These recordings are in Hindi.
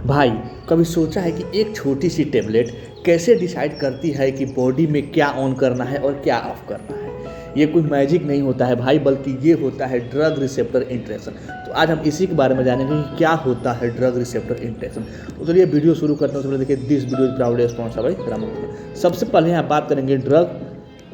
भाई, कभी सोचा है कि एक छोटी सी टेबलेट कैसे डिसाइड करती है कि बॉडी में क्या ऑन करना है और क्या ऑफ करना है। ये कोई मैजिक नहीं होता है भाई, बल्कि ये होता है ड्रग रिसेप्टर इंटरेक्शन। तो आज हम इसी के बारे में जानेंगे कि क्या होता है ड्रग रिसेप्टर इंटरेक्शन। तो चलिए वीडियो शुरू करते हैं। तो देखिए, this video is proudly sponsored by Ramakrishna. सबसे पहले यहाँ बात करेंगे ड्रग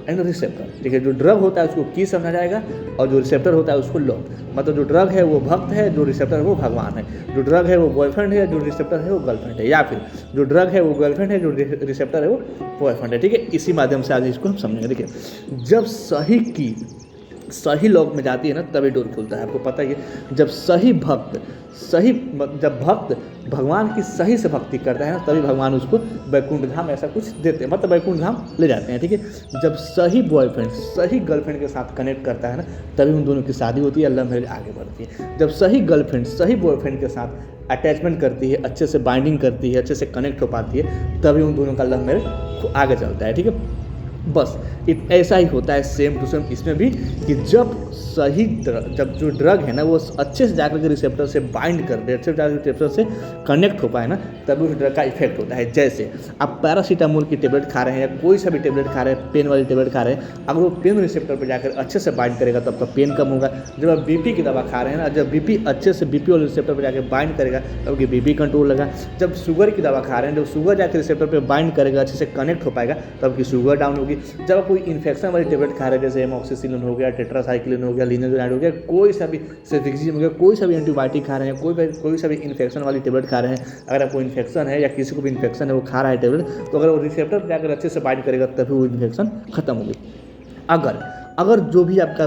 एंड रिसेप्टर। ठीक है, जो ड्रग होता है उसको की समझा जाएगा और जो रिसेप्टर होता है उसको लॉ। मतलब जो ड्रग है वो भक्त है, जो रिसेप्टर है वो भगवान है। जो ड्रग है वो बॉयफ्रेंड है, जो रिसेप्टर है वो गर्लफ्रेंड है। या फिर जो ड्रग है वो गर्लफ्रेंड है, जो रिसेप्टर है वो बॉयफ्रेंड है। ठीक है, इसी माध्यम से आज इसको हम समझेंगे। देखिए, जब सही की सही लॉक में जाती है ना, तभी डोर खुलता है। आपको पता ही है, जब भक्त भगवान की सही से भक्ति करता है ना, तभी भगवान उसको वैकुंठ धाम ऐसा कुछ देते हैं, मतलब वैकुंठ धाम ले जाते हैं। ठीक है, जब सही बॉयफ्रेंड सही गर्लफ्रेंड के साथ कनेक्ट करता है ना, तभी उन दोनों की शादी होती है, लव मैरिज आगे बढ़ती है। जब सही गर्लफ्रेंड सही बॉयफ्रेंड के साथ अटैचमेंट करती है, अच्छे से बाइंडिंग करती है, अच्छे से कनेक्ट हो पाती है, तभी उन दोनों का लव मैरिज आगे चलता है। ठीक है, बस ऐसा ही होता है सेम टू सेम इसमें भी, कि जब जो ड्रग है ना वो अच्छे से जाकर के रिसेप्टर से बाइंड कर दे, अच्छे से जाकर रिसेप्टर से कनेक्ट हो पाए ना, तभी उस ड्रग का इफेक्ट होता है। जैसे आप पैरासीटामोल की टेबलेट खा रहे हैं या कोई सा भी टेबलेट खा रहे हैं, पेन वाली टेबलेट खा रहे हैं, अगर वो पेन रिसेप्टर पर जाकर अच्छे से बाइंड करेगा तब तक पेन कम होगा। जब आप बीपी की दवा खा रहे हैं ना, जब बीपी अच्छे से बीपी वाले रिसेप्टर पर जाकर बाइंड करेगा तब बीपी कंट्रोल लगा। जब शुगर की दवा खा रहे हैं, जब शुगर जाकर रिसेप्टर पर बाइंड करेगा, अच्छे से कनेक्ट हो पाएगा, तब की शुगर डाउन होगी। जब कोई इन्फेक्शन वाली टेबलेट खा रहे हैं, जैसे एमॉक्सिसिलिन हो गया, टेट्रासाइक्लिन हो गया, लिनोजाइड हो गया, कोई सा भी सेफिक्सिम हो गया, कोई सा भी एंटीबायोटिक खा रहे हैं, कोई सा भी इन्फेक्शन वाली टेबलेट खा रहे हैं, अगर आपको इन्फेक्शन है या किसी को भी इन्फेक्शन है वो खा रहा है टेबलेट, तो अगर वो रिसेप्टर पर जाकर अच्छे से बाइंड करेगा तभी वो इन्फेक्शन खत्म होगी। अगर जो भी आपका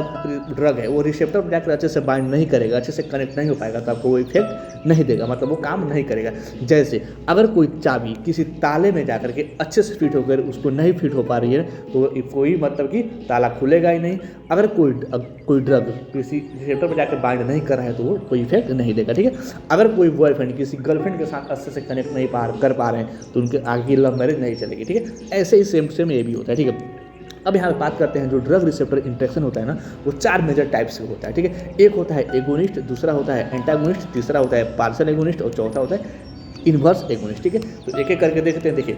ड्रग है वो रिसेप्टर पर जाकर अच्छे से बाइंड नहीं करेगा, अच्छे से कनेक्ट नहीं हो पाएगा, तो आपको वो इफेक्ट नहीं देगा, मतलब वो काम नहीं करेगा। जैसे अगर कोई चाबी किसी ताले में जाकर के अच्छे से फिट होकर उसको नहीं फिट हो पा रही है, तो कोई मतलब कि ताला खुलेगा ही नहीं। अगर कोई ड्रग किसी रिसेप्टर पर जाकर बाइंड नहीं कर रहा है, तो वो कोई इफेक्ट नहीं देगा। ठीक है, अगर कोई बॉयफ्रेंड किसी गर्लफ्रेंड के साथ अच्छे से कनेक्ट नहीं कर पा रहे हैं, तो उनके आगे की लव मैरिज नहीं चलेगी। ठीक है, ऐसे ही सेम ये भी होता है। ठीक है, अब यहाँ बात करते हैं जो ड्रग रिसेप्टर इंटरेक्शन होता है ना, वो 4 मेजर टाइप्स से होता है। ठीक है, एक होता है एगोनिस्ट, दूसरा होता है एंटागोनिस्ट, तीसरा होता है पार्शियल एगोनिस्ट और चौथा होता है इन्वर्स एगोनिस्ट। ठीक है, तो एक एक करके देखते हैं। देखिए,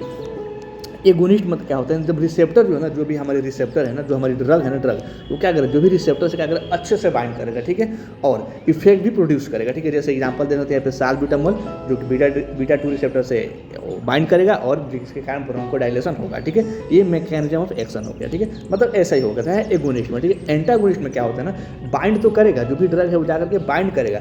एगोनिस्ट मतलब क्या होता है, जब रिसेप्टर जो है ना, जो भी हमारे रिसेप्टर है ना, जो हमारी ड्रग है ना, ड्रग वो क्या करेगा, जो भी रिसेप्टर से क्या करेगा, अच्छे से बाइंड करेगा। ठीक है, और इफेक्ट भी प्रोड्यूस करेगा। ठीक है, जैसे एग्जांपल देना होते हैं यहाँ पे साल्ब्यूटामोल, जो कि बीटा 2 रिसेप्टर से बाइंड करेगा और जिसके कारण ब्रोंकोडाइलेशन होगा। ठीक है, ये मैकेनिज्म ऑफ एक्शन हो गया। ठीक है, मतलब ऐसा ही होगा है एगोनिस्ट में। ठीक है, एंटागोनिस्ट में क्या होता है ना, बाइंड तो करेगा, जो भी ड्रग है वो जाकर के बाइंड करेगा,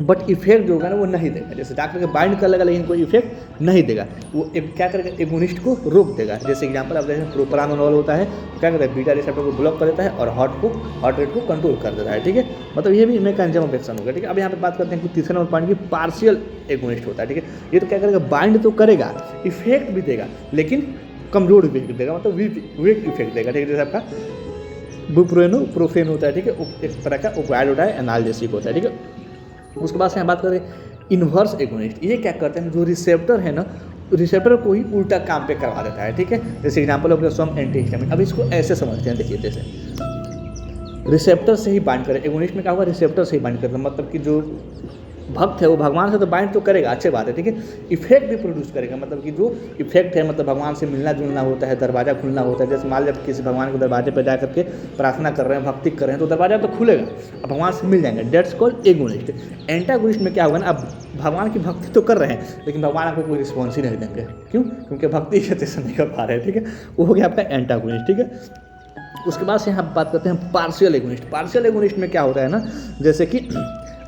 बट इफेक्ट जो होगा ना वो नहीं देगा। जैसे जाकर के बाइंड कर लेगा लेकिन कोई इफेक्ट नहीं देगा, वो क्या करेगा, एगोनिस्ट को रोक देगा। जैसे एग्जांपल आप देखें, प्रोप्रानोल होता है, क्या करता है, बीटा रिसेप्टर को ब्लॉक कर देता है और हार्ट रेट को कंट्रोल कर देता है। ठीक है, मतलब ये भी मैकेनिज्म ऑफ एक्शन होगा। ठीक है, अब यहाँ पे बात करते हैं कि तीसरा नंबर पॉइंट की पार्शियल एगोनिस्ट होता है। ठीक है, ये तो क्या करेगा, बाइंड तो करेगा, इफेक्ट भी देगा, लेकिन कमजोर इफेक्ट देगा, मतलब वीक इफेक्ट देगा। ठीक है, जैसे आपका बुप्रोफेन होता है। ठीक है, एक तरह का ओपियाइड होता है, एनाल्जेसिक होता है। ठीक है, उसके बाद से यहाँ बात करें इन्वर्स एगोनिस्ट। ये क्या करते हैं, जो रिसेप्टर है ना, रिसेप्टर को ही उल्टा काम पे करवा देता है। ठीक है, जैसे एग्जांपल हो गया सम एंटीहिस्टामिन। अब इसको ऐसे समझते हैं, देखिए, जैसे रिसेप्टर से ही बाइंड करे, एगोनिस्ट में क्या होगा, रिसेप्टर से ही बाइंड करता है, मतलब कि जो भक्त है वो भगवान से तो बाइंड तो करेगा, अच्छी बात है। ठीक है, इफेक्ट भी प्रोड्यूस करेगा, मतलब कि जो इफेक्ट है, मतलब भगवान से मिलना जुलना होता है, दरवाजा खुलना होता है। जैसे मान लीजिए किसी भगवान के दरवाजे पर जा करके प्रार्थना कर रहे हैं, भक्ति कर रहे हैं, तो दरवाजा तो खुलेगा, अब भगवान से मिल जाएंगे। Dates called agonist. एंटागोनिस्ट में क्या होगा ना, अब भगवान की भक्ति तो कर रहे हैं लेकिन भगवान आपको कोई रिस्पॉन्स ही नहीं देंगे। क्यों? क्योंकि भक्ति अच्छे से नहीं कर पा रहे हैं। ठीक है, वो हो गया आपका एंटागोनिस्ट। ठीक है, उसके बाद से यहाँ बात करते हैं पार्शियल एगोनिस्ट। पार्शियल एगोनिस्ट में क्या होता है ना, जैसे कि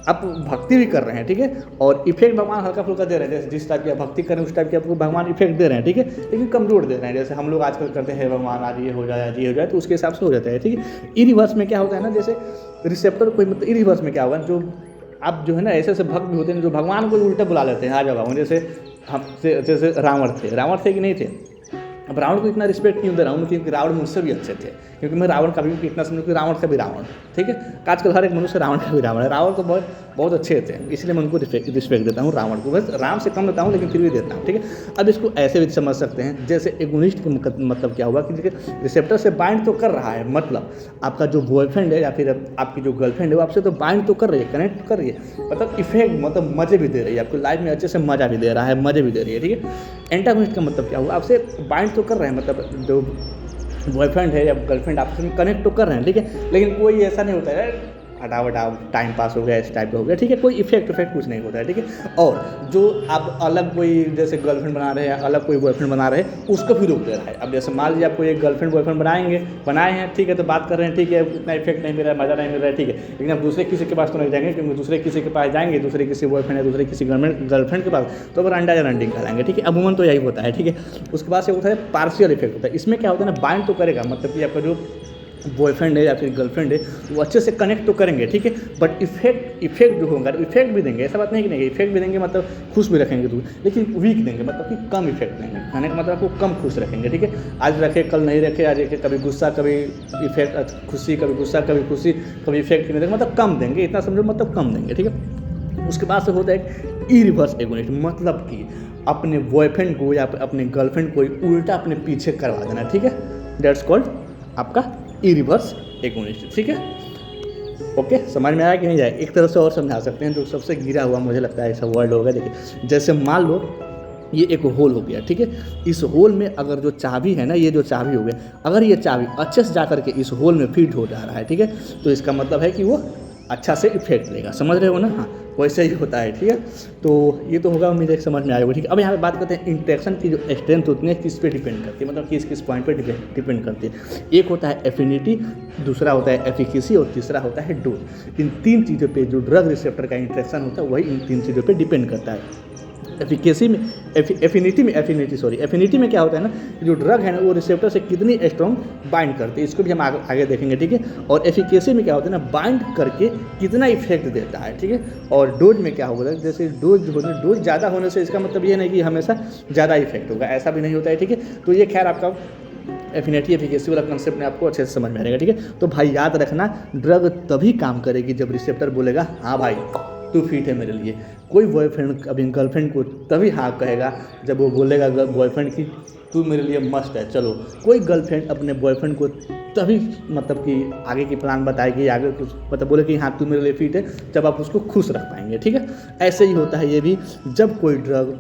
आप भक्ति भी कर रहे हैं, ठीक है, और इफेक्ट भगवान हल्का फुल्का दे रहे हैं, जैसे जिस टाइप की आप भक्ति कर रहे हैं उस टाइप की आपको भगवान इफेक्ट दे रहे हैं। ठीक है, लेकिन कमजोर दे रहे हैं। जैसे हम लोग आजकल करते हैं, भगवान आज ये हो जाए, आज ये हो जाए, तो उसके हिसाब से हो जाता है। ठीक है, ई रिवर्स में क्या होता है ना, जैसे रिसेप्टर कोई, मतलब ई रिवर्स में क्या होगा, जो आप जो है ना ऐसे भक्त भी होते हैं जो भगवान को उल्टा बुला लेते हैं, आ जाओ, जैसे रावण थे कि नहीं थे, अब रावण को इतना रिस्पेक्ट क्यों दे रहा हूँ क्योंकि रावण मुझसे भी अच्छे थे, क्योंकि मैं रावण का भी इतना समझूँ कि रावण का भी रावण, ठीक है। आजकल हर एक मनुष्य रावण का भी रावण है, रावण तो बहुत बहुत अच्छे थे, इसलिए मैं उनको रिस्पेक्ट देता हूँ। रावण को बस राम से कम देता हूँ लेकिन फिर भी देता हूँ, ठीक है। अब इसको ऐसे भी समझ सकते हैं जैसे एगोनिस्ट का मतलब क्या हुआ कि देखिए रिसेप्टर से बाइंड तो कर रहा है, मतलब आपका जो बॉयफ्रेंड है या फिर आपकी जो गर्लफ्रेंड है वो आपसे तो बाइंड तो कर रही है, कनेक्ट कर रही है, मतलब इफेक्ट मतलब मज़े भी दे रही है, आपको लाइफ में अच्छे से मज़ा भी दे रहा है, मज़े भी दे रही है, ठीक है। एंटागोनिस्ट का मतलब क्या हुआ, आपसे बाइंड तो कर रहे हैं, मतलब जो बॉयफ्रेंड है या गर्लफ्रेंड आपस में कनेक्ट तो कर रहे हैं, ठीक है, लेकिन कोई ऐसा नहीं होता है हटाओ टाइम पास हो गया इस टाइप का हो गया, ठीक है, कोई इफेक्ट कुछ नहीं होता है, ठीक है। और जो आप अलग कोई जैसे गर्लफ्रेंड बना रहे हैं, अलग कोई बॉयफ्रेंड बना रहे हैं, उसको भी रोक दे रहा है। अब जैसे मान लीजिए आपको एक गर्लफ्रेंड बॉयफ्रेंड बनाए हैं, ठीक है, तो बात कर रहे हैं, ठीक है, उतना इफेक्ट नहीं मिल रहा है, मज़ा नहीं मिल रहा है, ठीक है, लेकिन आप दूसरे किसी के पास तो नहीं जाएंगे, क्योंकि दूसरे किसी के पास जाएंगे, दूसरे किसी बॉयफ्रेंड या दूसरे किसी गर्लफ्रेंड के पास तो अगर अंडा या रंडिंग कराएंगे, ठीक है, अमूमन तो यही होता है, ठीक है। उसके बाद से होता है पार्शियल इफेक्ट होता है, इसमें क्या होता है ना, बाइंड तो करेगा, मतलब कि आपका जो बॉयफ्रेंड है या फिर गर्लफ्रेंड है वो अच्छे से कनेक्ट तो करेंगे, ठीक है, बट इफेक्ट जो होगा इफेक्ट भी देंगे, ऐसा बात नहीं कि नहीं, इफेक्ट भी देंगे मतलब खुश भी रखेंगे दूर, लेकिन वीक देंगे, मतलब कि कम इफेक्ट देंगे, कनेक्ट मतलब आपको कम खुश रखेंगे, ठीक है। आज रखे कल नहीं रखे, आज रखे कभी गुस्सा कभी इफेक्ट खुशी, कभी गुस्सा कभी खुशी, कभी इफेक्ट नहीं देंगे, मतलब कम देंगे, इतना समझो, मतलब कम देंगे, ठीक है। उसके बाद से होता है इरिवर्स एगोनिस्ट, मतलब कि अपने बॉयफ्रेंड को या अपने गर्लफ्रेंड को उल्टा अपने पीछे करवा देना, ठीक है, दैट्स कॉल्ड आपका इरिवर्स एगोनिस्ट, ठीक है। ओके, समझ में आया कि नहीं आया? एक तरह से और समझा सकते हैं, जो सबसे गिरा हुआ मुझे लगता है ऐसा वर्ड होगा। देखिए जैसे मान लो ये एक होल हो गया, ठीक है, इस होल में अगर जो चाबी है ना, ये जो चाबी हो गया, अगर ये चाबी अच्छे से जा करके इस होल में फिट हो जा रहा है, ठीक है, तो इसका मतलब है कि वो अच्छा से इफेक्ट देगा, समझ रहे हो ना? हाँ, वैसे ही होता है, ठीक है। तो ये तो होगा, उम्मीद है समझ में आएगा, ठीक है। अब यहाँ पे बात करते हैं इंटरेक्शन की जो स्ट्रेंथ होती है किस पे डिपेंड करती है, मतलब किस पॉइंट पे डिपेंड करती है। एक होता है एफिनिटी, दूसरा होता है एफिकेसी और तीसरा होता है डोज। इन तीन चीज़ों पे जो ड्रग रिसेप्टर का इंटरेक्शन होता है वही इन तीन चीज़ों पे डिपेंड करता है। एफिकेसी में एफिनिटी में क्या होता है ना, जो ड्रग है ना वो रिसेप्टर से कितनी स्ट्रॉन्ग बाइंड करती है, इसको भी हम आगे देखेंगे, ठीक है। और एफिकेसी में क्या होता है ना, बाइंड करके कितना इफेक्ट देता है, ठीक है। और डोज में क्या होगा, जैसे डोज ज़्यादा होने से इसका मतलब ये नहीं कि हमेशा ज़्यादा इफेक्ट होगा, ऐसा भी नहीं होता है, ठीक है। तो ये खैर आपका एफिनिटी एफिकेसी वाला कंसेप्ट में आपको अच्छे से समझ में आएगा, ठीक है। तो भाई याद रखना, ड्रग तभी काम करेगी जब रिसेप्टर बोलेगा हाँ भाई तू फिट है मेरे लिए। कोई बॉयफ्रेंड अभी गर्लफ्रेंड को तभी हाँ कहेगा जब वो बोलेगा बॉयफ्रेंड की तू मेरे लिए मस्त है, चलो। कोई गर्लफ्रेंड अपने बॉयफ्रेंड को तभी मतलब कि आगे की प्लान बताएगी, आगे कुछ मतलब बोले कि हाँ तू मेरे लिए फिट है, जब आप उसको खुश रख पाएंगे, ठीक है। ऐसे ही होता है ये भी, जब कोई ड्रग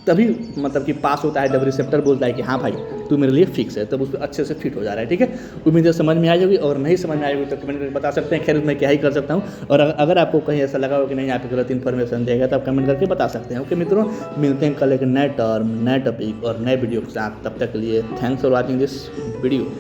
तभी मतलब कि पास होता है जब रिसेप्टर बोलता है कि हाँ भाई तू मेरे लिए फिक्स है, तब उस पर अच्छे से फिट हो जा रहा है, ठीक है। उम्मीद है समझ में आ जाएगी, और नहीं समझ में आएगी तो कमेंट करके बता सकते हैं। खैर मैं क्या ही कर सकता हूँ, और अगर आपको कहीं ऐसा लगा हो कि नहीं यहाँ पे गलत इन्फॉर्मेशन देगा तो आप कमेंट करके बता सकते हैं। ओके मित्रों, मिलते हैं कल एक नए टर्म, नए टॉपिक और नए वीडियो के साथ। तब तक के लिए thanks for watching this video.